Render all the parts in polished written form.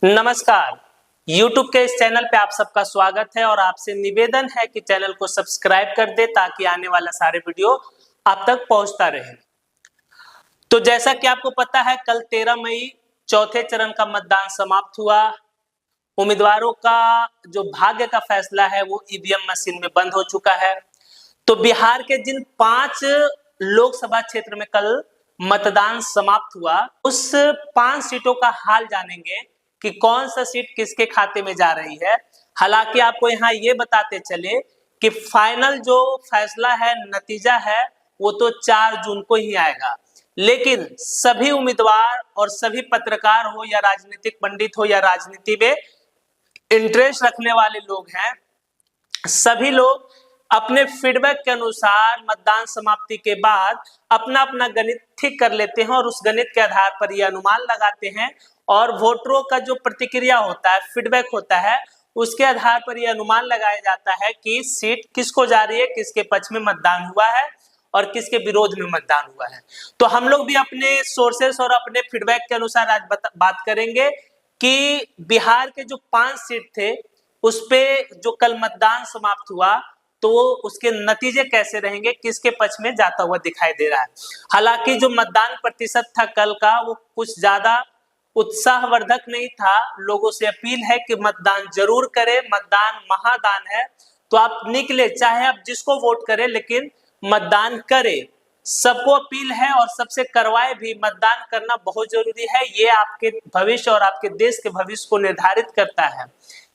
नमस्कार। YouTube के इस चैनल पे आप सबका स्वागत है और आपसे निवेदन है कि चैनल को सब्सक्राइब कर दे ताकि आने वाला सारे वीडियो आप तक पहुंचता रहे। तो जैसा कि आपको पता है, कल 13 मई चौथे चरण का मतदान समाप्त हुआ। उम्मीदवारों का जो भाग्य का फैसला है वो ईवीएम मशीन में बंद हो चुका है। तो बिहार के जिन 5 लोकसभा क्षेत्र में कल मतदान समाप्त हुआ, उस 5 सीटों का हाल जानेंगे कि कौन सा सीट किसके खाते में जा रही है। हालांकि आपको यहाँ ये बताते चले कि फाइनल जो फैसला है, नतीजा है, वो तो 4 जून को ही आएगा। लेकिन सभी उम्मीदवार और सभी पत्रकार हो या राजनीतिक पंडित हो या राजनीति में इंटरेस्ट रखने वाले लोग हैं, सभी लोग अपने फीडबैक के अनुसार मतदान समाप्ति के बाद अपना अपना गणित ठीक कर लेते हैं और उस गणित के आधार पर यह अनुमान लगाते हैं और वोटरों का जो प्रतिक्रिया होता है, फीडबैक होता है, उसके आधार पर यह अनुमान लगाया जाता है कि सीट किसको जा रही है, किसके पक्ष में मतदान हुआ है और किसके विरोध में मतदान हुआ है। तो हम लोग भी अपने सोर्सेस और अपने फीडबैक के अनुसार आज बात करेंगे कि बिहार के जो 5 सीट थे उस पे जो कल मतदान समाप्त हुआ तो उसके नतीजे कैसे रहेंगे, किसके पक्ष में जाता हुआ दिखाई दे रहा है। हालांकि जो मतदान प्रतिशत था कल का वो कुछ ज्यादा उत्साहवर्धक नहीं था। लोगों से अपील है कि मतदान जरूर करें, मतदान महादान है, तो आप निकले, चाहे आप जिसको वोट करें लेकिन मतदान करें। सबको अपील है और सबसे करवाए भी। मतदान करना बहुत जरूरी है, ये आपके भविष्य और आपके देश के भविष्य को निर्धारित करता है।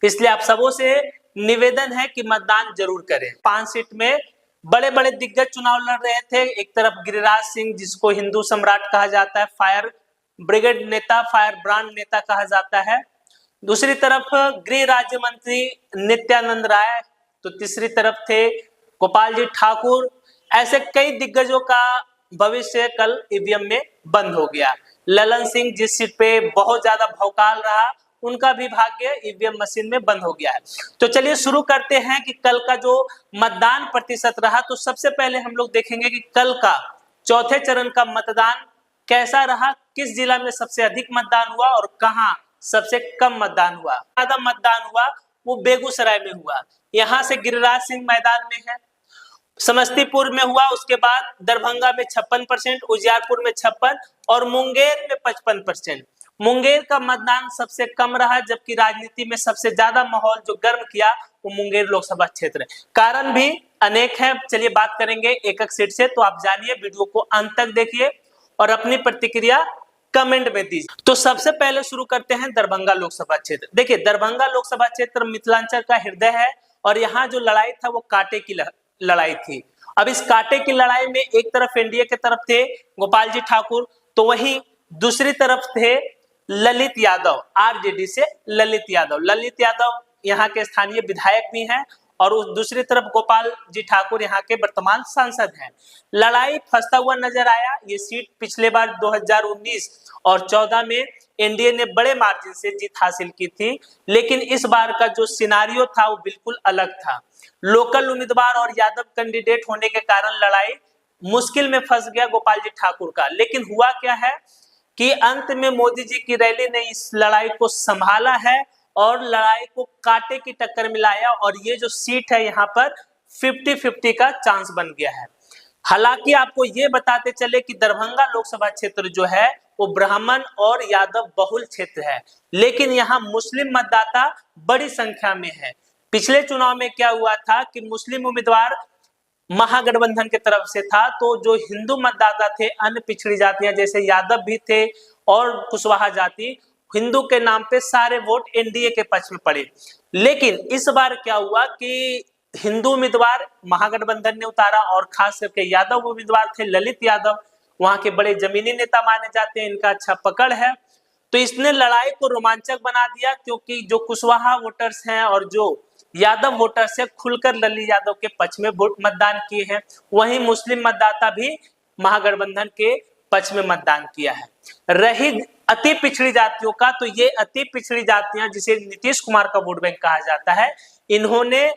इसलिए आप सबों से निवेदन है कि मतदान जरूर करें। 5 सीट में बड़े बड़े दिग्गज चुनाव लड़ रहे थे। एक तरफ गिरिराज सिंह, जिसको हिंदू सम्राट कहा जाता है, फायर ब्रिगेड नेता, फायर ब्रांड नेता कहा जाता है। दूसरी तरफ गृह राज्य मंत्री नित्यानंद राय, तो तीसरी तरफ थे गोपाल जी ठाकुर। ऐसे कई दिग्गजों का भविष्य कल ईवीएम में बंद हो गया। ललन सिंह जिस सीट पे बहुत ज्यादा भौकाल रहा, उनका भी भाग्य ईवीएम मशीन में बंद हो गया है। तो चलिए शुरू करते हैं कि कल का जो मतदान प्रतिशत रहा। तो सबसे पहले हम लोग देखेंगे कि कल का चौथे चरण का मतदान कैसा रहा, किस जिला में सबसे अधिक मतदान हुआ और कहां सबसे कम मतदान हुआ। ज्यादा मतदान हुआ वो बेगूसराय में हुआ। यहां से गिरिराज सिंह मैदान में है। समस्तीपुर में हुआ, उसके बाद दरभंगा में 56%, उजियारपुर में 56% और मुंगेर में 55%। मुंगेर का मतदान सबसे कम रहा, जबकि राजनीति में सबसे ज्यादा माहौल जो गर्म किया वो मुंगेर लोकसभा क्षेत्र है। कारण भी अनेक है, चलिए बात करेंगे एक एक सीट से। तो आप जानिए, वीडियो को अंत तक देखिए और अपनी प्रतिक्रिया कमेंट में दीजिए। तो सबसे पहले शुरू करते हैं दरभंगा लोकसभा क्षेत्र। देखिए, दरभंगा लोकसभा क्षेत्र मिथिलांचल का हृदय है और यहाँ जो लड़ाई था वो कांटे की लड़ाई थी। अब इस कांटे की लड़ाई में एक तरफ एनडीए के तरफ थे गोपाल जी ठाकुर, तो वहीं दूसरी तरफ थे ललित यादव, आरजेडी से ललित यादव यहाँ के स्थानीय विधायक भी हैं और उस दूसरी तरफ गोपाल जी ठाकुर यहाँ के वर्तमान सांसद हैं। लड़ाई फंसता हुआ नजर आया। ये सीट पिछले बार 2019 और 14 में एनडीए ने बड़े मार्जिन से जीत हासिल की थी, लेकिन इस बार का जो सिनारियो था वो बिल्कुल अलग था। लोकल उम्मीदवार और यादव कैंडिडेट होने के कारण लड़ाई मुश्किल में फंस गया गोपाल जी ठाकुर का। लेकिन हुआ क्या है कि अंत में मोदी जी की रैली ने इस लड़ाई को संभाला है और लड़ाई को कांटे की टक्कर मिलाया और ये जो सीट है यहाँ पर 50-50 का चांस बन गया है। हालांकि आपको ये बताते चले कि दरभंगा लोकसभा क्षेत्र जो है वो ब्राह्मण और यादव बहुल क्षेत्र है, लेकिन यहाँ मुस्लिम मतदाता बड़ी संख्या में है। पिछले चुनाव में क्या हुआ था कि मुस्लिम उम्मीदवार महागठबंधन के तरफ से था, तो जो हिंदू मतदाता थे, अन्य पिछड़ी जातियां जैसे यादव भी थे और कुशवाहा जाति, हिंदू के नाम पे सारे वोट एनडीए के पक्ष में पड़े। लेकिन इस बार क्या हुआ कि हिंदू उम्मीदवार महागठबंधन ने उतारा और खास करके यादव उम्मीदवार थे ललित यादव, वहां के बड़े जमीनी नेता माने जाते हैं, इनका अच्छा पकड़ है। तो इसने लड़ाई को रोमांचक बना दिया, क्योंकि जो कुशवाहा वोटर्स हैं और जो यादव वोटर्स से खुलकर ललित यादव के पक्ष में वोट मतदान किए हैं। वहीं मुस्लिम मतदाता भी महागठबंधन के पक्ष में मतदान किया है। रही अति पिछड़ी जातियों का, तो ये अति पिछड़ी जातियां जिसे नीतीश कुमार का वोट बैंक कहा जाता है, इन्होंने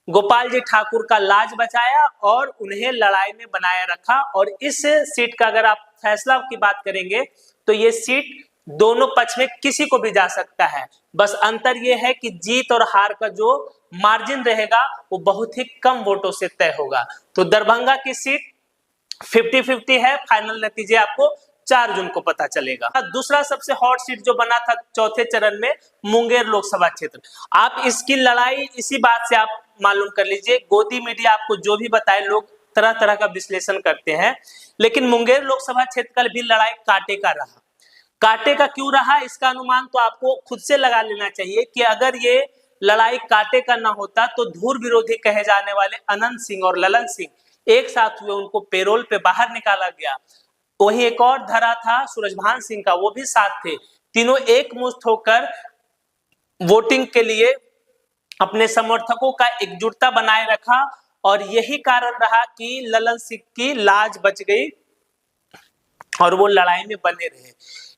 गोपाल जी ठाकुर का लाज बचाया और उन्हें लड़ाई में बनाए रखा। और इस सीट का अगर आप फैसला की बात करेंगे तो ये सीट दोनों पक्ष में किसी को भी जा सकता है, बस अंतर यह है कि जीत और हार का जो मार्जिन रहेगा वो बहुत ही कम वोटों से तय होगा। तो दरभंगा की सीट 50-50 है, फाइनल नतीजे आपको 4 जून को पता चलेगा। दूसरा सबसे हॉट सीट जो बना था चौथे चरण में, मुंगेर लोकसभा क्षेत्र। आप इसकी लड़ाई इसी बात से आप मालूम कर लीजिए, गोदी मीडिया आपको जो भी बताए, लोग तरह तरह का विश्लेषण करते हैं, लेकिन मुंगेर लोकसभा क्षेत्र का भी लड़ाई कांटे का रहा। कांटे का क्यों रहा, इसका अनुमान तो आपको खुद से लगा लेना चाहिए कि अगर ये लड़ाई कांटे का ना होता तो धूर विरोधी कहे जाने वाले अनंत सिंह और ललन सिंह एक साथ हुए, उनको पेरोल पे बाहर निकाला गया। वहीं एक और धरा था सूरजभान सिंह का, वो भी साथ थे। तीनों एकमुश्त होकर वोटिंग के लिए अपने समर्थकों का एकजुटता बनाए रखा और यही कारण रहा कि ललन सिंह की लाज बच गई और वो लड़ाई में बने रहे।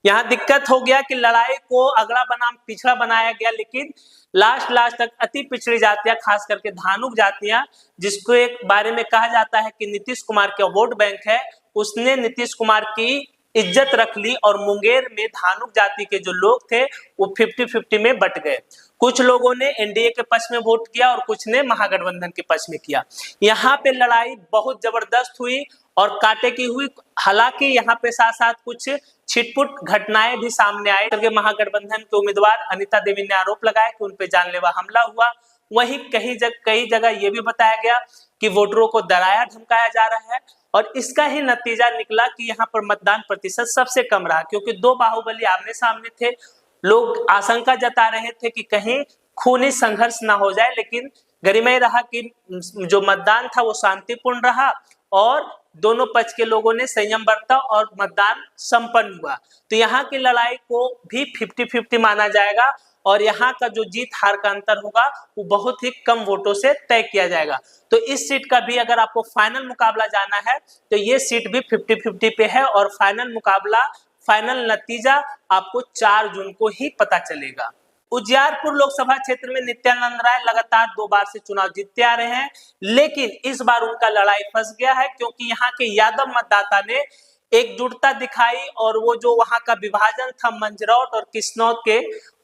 यहाँ दिक्कत हो गया कि लड़ाई को अगड़ा बनाम पिछड़ा बनाया गया, लेकिन लास्ट तक अति पिछड़ी जातियां, खास करके धानुक जातियां, जिसको एक बारे में कहा जाता है कि नीतीश कुमार का वोट बैंक है, उसने नीतीश कुमार की इज्जत रख ली और मुंगेर में धानुक जाति के जो लोग थे वो 50-50 में बट गए। कुछ लोगों ने एनडीए के पक्ष में वोट किया और कुछ ने महागठबंधन के पक्ष में किया। यहाँ पे लड़ाई बहुत जबरदस्त हुई और कांटे की हुई। हालांकि यहाँ पे साथ साथ कुछ छिटपुट घटनाएं भी सामने आई, क्योंकि महागठबंधन के उम्मीदवार अनिता देवी ने आरोप लगाया कि उन पे जानलेवा हमला हुआ। वहीं कई जगह ये भी बताया गया कि वोटरों को डराया धमकाया जा रहा है और इसका ही नतीजा निकला कि यहाँ पर मतदान प्रतिशत सबसे कम रहा, क्योंकि दो बाहुबली आमने सामने थे। लोग आशंका जता रहे थे कि कहीं खूनी संघर्ष ना हो जाए, लेकिन गरिमाई रहा कि जो मतदान था वो शांतिपूर्ण रहा और दोनों पक्ष के लोगों ने संयम बरता और मतदान संपन्न हुआ। तो यहाँ की लड़ाई को भी 50-50 माना जाएगा और यहाँ का जो जीत हार का अंतर होगा वो बहुत ही कम वोटों से तय किया जाएगा। तो इस सीट का भी अगर आपको फाइनल मुकाबला जाना है तो ये सीट भी 50-50 पे है और फाइनल मुकाबला, फाइनल नतीजा आपको 4 जून को ही पता चलेगा। उजियारपुर लोकसभा क्षेत्र में नित्यानंद राय लगातार 2 बार से चुनाव जीतते आ रहे हैं, लेकिन इस बार उनका लड़ाई फंस गया है, क्योंकि यहाँ के यादव मतदाता ने एकजुटता दिखाई और वो जो वहां का विभाजन था मंझरौट और किश्नौत के,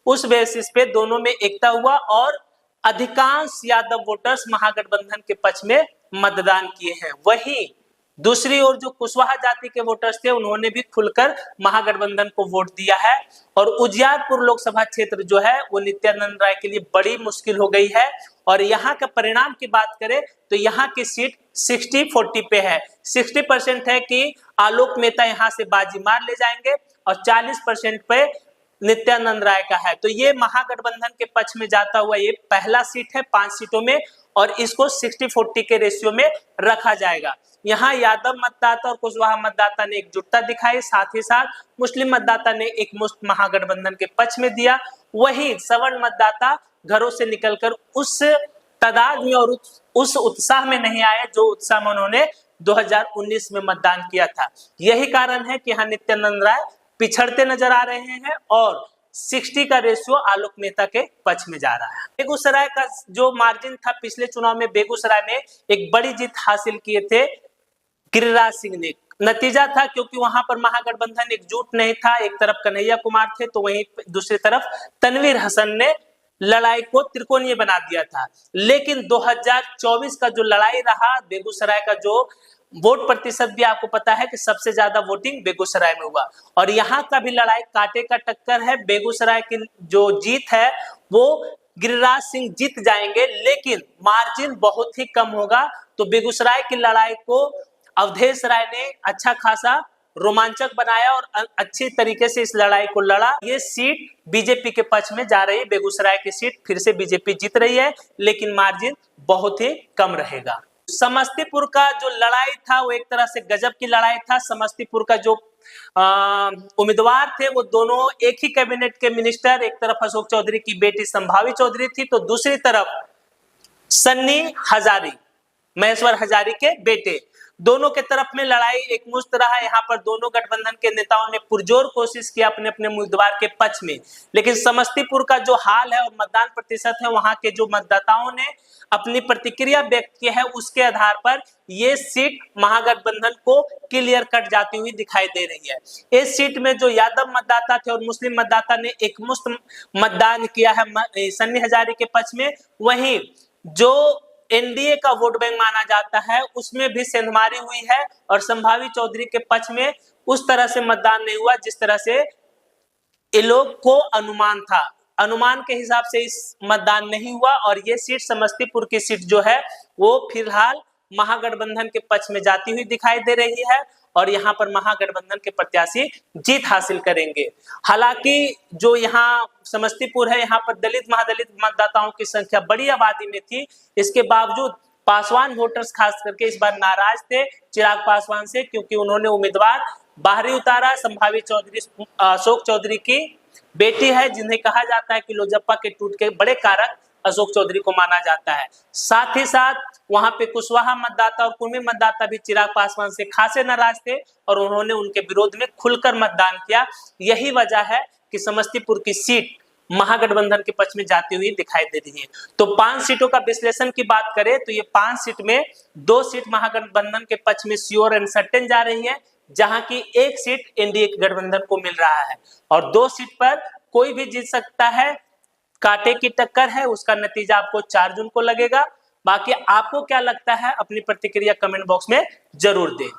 उस बेसिस पे दोनों में एकता हुआ और अधिकांश यादव वोटर्स महागठबंधन के पक्ष में मतदान किए हैं। वहीं दूसरी ओर जो कुशवाहा जाति के वोटर्स थे उन्होंने भी खुलकर महागठबंधन को वोट दिया है और उजियारपुर लोकसभा क्षेत्र जो है वो नित्यानंद राय के लिए बड़ी मुश्किल हो गई है। और यहाँ का परिणाम की बात करें तो यहाँ की सीट 60-40 पे है। 60% है कि आलोक मेहता यहाँ से बाजी मार ले जाएंगे और 40% पे नित्यानंद राय का है। तो ये महागठबंधन के पक्ष में जाता हुआ ये पहला सीट है 5 सीटों में और इसको 60-40 के रेशियो में रखा जाएगा। यहाँ यादव मतदाता और कुशवाहा मतदाता ने एकजुटता दिखाई, साथ ही साथ मुस्लिम मतदाता ने एक मुश्त महागठबंधन के पक्ष में दिया। वहीं सवर्ण मतदाता घरों से निकलकर उस तादाद में और उस उत्साह में नहीं आए जो उत्साह में उन्होंने 2019 में मतदान किया था। यही कारण है कि यहाँ नित्यानंद राय पिछड़ते नजर आ रहे हैं और 60 का रेशियो आलोक मेहता के पक्ष में जा रहा है। बेगूसराय का जो मार्जिन था, पिछले चुनाव में बेगूसराय में एक बड़ी जीत हासिल किए थे गिरिराज सिंह ने। नतीजा था क्योंकि वहां पर महागठबंधन एकजुट नहीं था, एक तरफ कन्हैया कुमार थे तो वहीं दूसरी तरफ तनवीर हसन ने लड़ाई को त्रिकोणीय बना दिया था। लेकिन 2024 का जो लड़ाई रहा, बेगूसराय का जो वोट प्रतिशत भी आपको पता है कि सबसे ज्यादा वोटिंग बेगूसराय में हुआ और यहाँ का भी लड़ाई कांटे का टक्कर है। बेगूसराय की जो जीत है वो गिरिराज सिंह जीत जाएंगे, लेकिन मार्जिन बहुत ही कम होगा। तो बेगूसराय की लड़ाई को अवधेश राय ने अच्छा खासा रोमांचक बनाया और अच्छी तरीके से इस लड़ाई को लड़ा। ये सीट बीजेपी के पक्ष में जा रही है, बेगूसराय की सीट फिर से बीजेपी जीत रही है, लेकिन मार्जिन बहुत ही कम रहेगा। समस्तीपुर का जो लड़ाई था वो एक तरह से गजब की लड़ाई था। समस्तीपुर का जो उम्मीदवार थे वो दोनों एक ही कैबिनेट के मिनिस्टर, एक तरफ अशोक चौधरी की बेटी संभावी चौधरी थी तो दूसरी तरफ सन्नी हजारी, महेश्वर हजारी के बेटे। दोनों के तरफ में लड़ाई एकमुश्त रहा। यहाँ पर दोनों गठबंधन के नेताओं ने पुरजोर कोशिश की अपने अपने उम्मीदवार के पक्ष में, लेकिन समस्तीपुर का जो हाल है और मतदान प्रतिशत है, वहां के जो मतदाताओं ने अपनी प्रतिक्रिया व्यक्त की है, उसके आधार पर ये सीट महागठबंधन को क्लियर कट जाती हुई दिखाई दे रही है। इस सीट में जो यादव मतदाता थे और मुस्लिम मतदाता ने एकमुश्त मतदान किया है सन्नी हजारे के पक्ष में, वहीं जो एनडीए का वोट बैंक माना जाता है उसमें भी सेंधमारी हुई है और संभावी चौधरी के पक्ष में उस तरह से मतदान नहीं हुआ जिस तरह से ये लोग को अनुमान था। अनुमान के हिसाब से इस मतदान नहीं हुआ और ये सीट समस्तीपुर की सीट जो है वो फिलहाल महागठबंधन के पक्ष में जाती हुई दिखाई दे रही है और यहाँ पर महागठबंधन के प्रत्याशी जीत हासिल करेंगे। हालांकि जो यहाँ समस्तीपुर है, यहाँ पर दलित महादलित मतदाताओं की संख्या बड़ी आबादी में थी, इसके बावजूद पासवान वोटर्स खास करके इस बार नाराज थे चिराग पासवान से, क्योंकि उन्होंने उम्मीदवार बाहरी उतारा। संभावी चौधरी अशोक चौधरी की बेटी है, जिन्हें कहा जाता है कि लोजप्पा के टूट के बड़े कारक अशोक चौधरी को माना जाता है। साथ ही साथ वहां पे कुशवाहा मतदाता और कुर्मी मतदाता भी चिराग पासवान से खासे नाराज थे और उन्होंने उनके विरोध में खुलकर मतदान किया। यही वजह है कि समस्तीपुर की सीट महागठबंधन के पक्ष में जाती हुई दिखाई दे रही है। तो 5 सीटों का विश्लेषण की बात करें तो ये 5 सीट में 2 सीट महागठबंधन के पक्ष में श्योर एंड सर्टेन जा रही है, जहां की 1 सीट एनडीए के गठबंधन को मिल रहा है और 2 सीट पर कोई भी जीत सकता है। कांटे की टक्कर है, उसका नतीजा आपको 4 जून को लगेगा। बाकी आपको क्या लगता है अपनी प्रतिक्रिया कमेंट बॉक्स में जरूर दें।